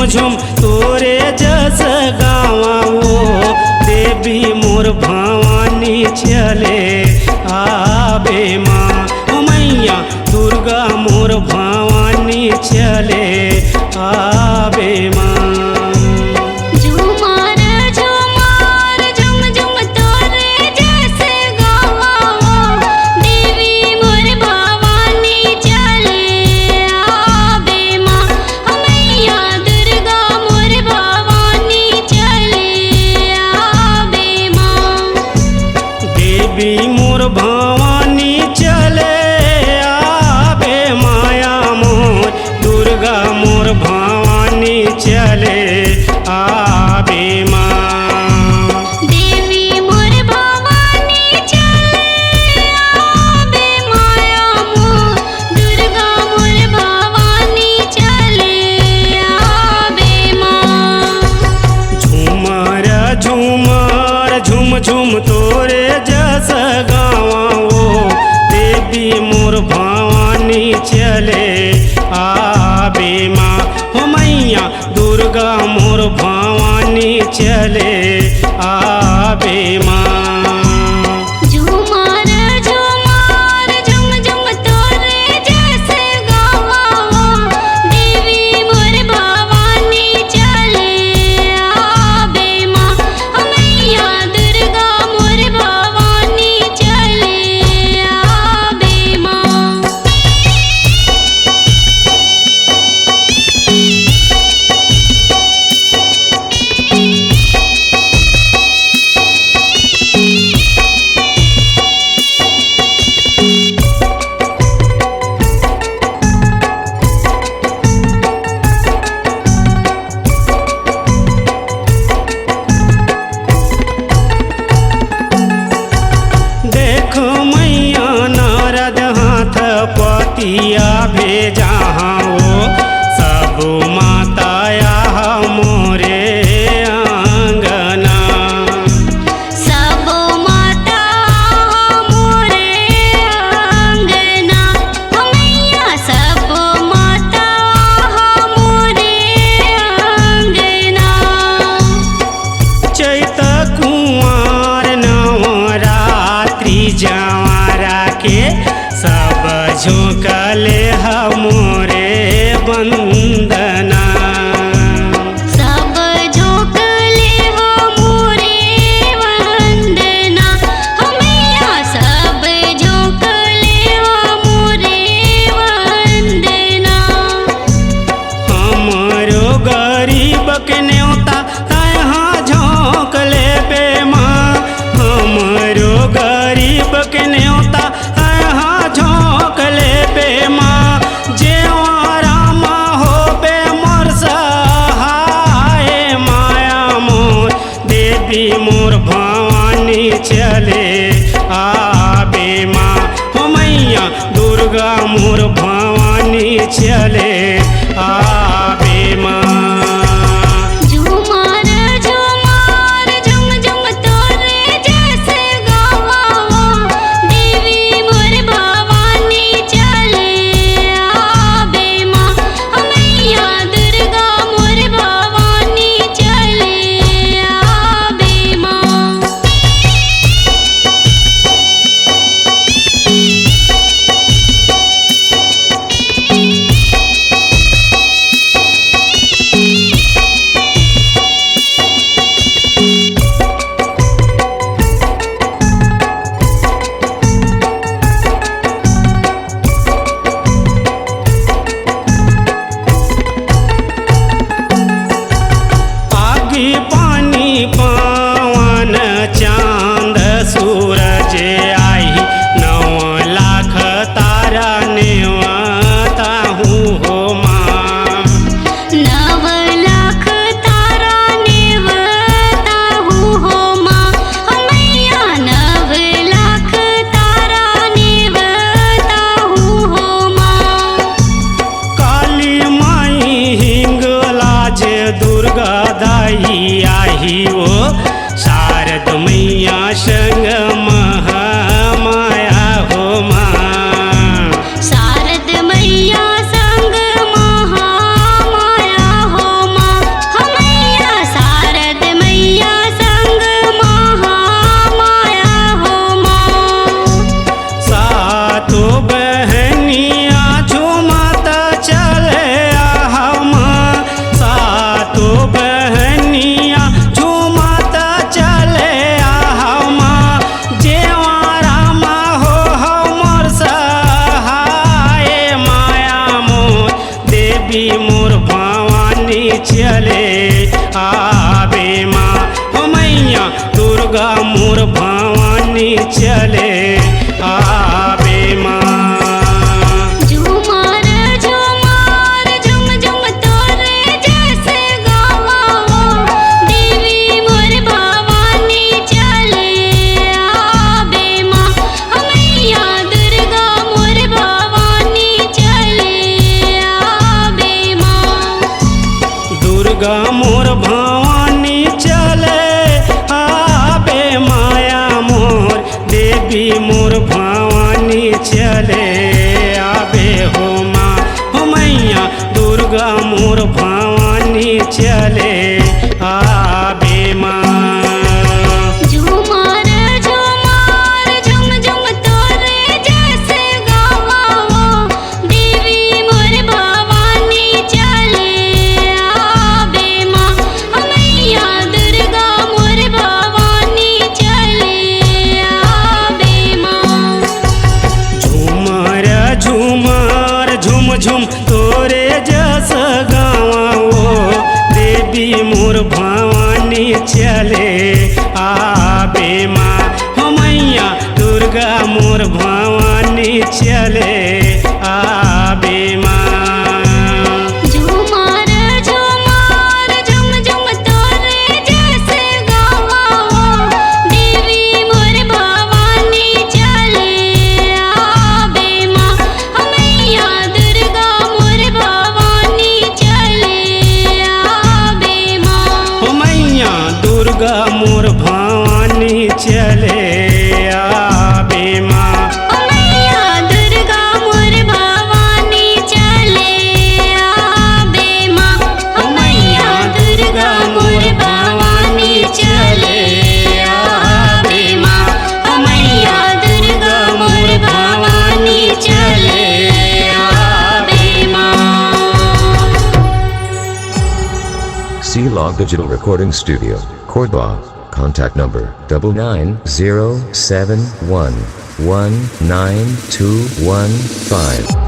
झुम तोरे जस गावा वो देवी मोर भवानी चले आबे माँ। ओ मैया दुर्गा मोर भवानी चले आबे माँ। देवी मोर भवानी चले आबे माया मोर दुर्गा मोर भवानी चले आबे माँ। देवी मोर भवानी चले आबे माया मोर दुर्गा मोर भवानी चले आबे माँ। झूमर झूमर झुम झुम तोरे जस गावा वो देवी मोर भवानी चले आबे माँ। हो मैया दुर्गा मोर भवानी चले आबे माँ। झूमर झूमर झुम झुम तोरे जस गावा देवी मोर भवानी चले आबे माँ। मैया दुर्गा मोर भवानी चले आबे माँ। देखो मैया नारद हाथ पतिया भेजा हो सब माताया मोरे आंगना। सब माता मोरे आंगना। मैया सब माता मोरे आंगना। चैत कुंवर नवरात्रि जवारा के सब झोंकले हमोरे वंदना। सब झोंकले हो मोरे वंदना। मैया सब झोंकले हो मोरे वंदना। हमरो गरीब के न्योता तहाँ झोंक लेबे माँ। हमरो गरीब के न्योता तहाँ झोंक लेबे माँ। जेवारा माँ होबे मोर सहाय माया मोर देवी मोर भवानी चले आबे माँ। हो मैया दुर्गा मोर भवानी चले आबे माँ। मोर भवानी चले आवे माँ हो मैया दुर्गा मोर भवानी चले आवे माँ। झूमर झूमर झुम झुम तोरे जैसे गावा देवी मोर भवानी चले आवे माँ मैया दुर्गा मोर भवानी चले आवे माँ। दुर्गा मोर भवानी चले आवे माया मोर देवी मोर भवानी चले आवे हो माँ हो मैया दुर्गा मोर भवानी चले आवे माँ। झूमर झूमर झुम झुम तोरे जैसे गावा देवी मोर भवानी चले आवे माँ मैया दुर्गा मोर भवानी चले आवे माँ। झूमर झूमर झुम झुम तोरे जस गावा देवी मोर भवानी चले आवे माँ हो मैया दुर्गा मोर भवानी चले आवे माँ। झूमर झूमर झुम झुम तोरे जैसे गावा देवी मोर भवानी चले आवे माँ मैया दुर्गा मोर भवानी चले आवे माँ। हो मैया दुर्गा मोर भवानी चले आवे माँ। मैया दुर्गा मोर भवानी चले आवे माँ मैया दुर्गा मोर भवानी चले आवे माँ मैया दुर्गा मोर भवानी चले आवे माँ। C-Log Digital Recording Studio, Cordoba. Contact number 99071192115.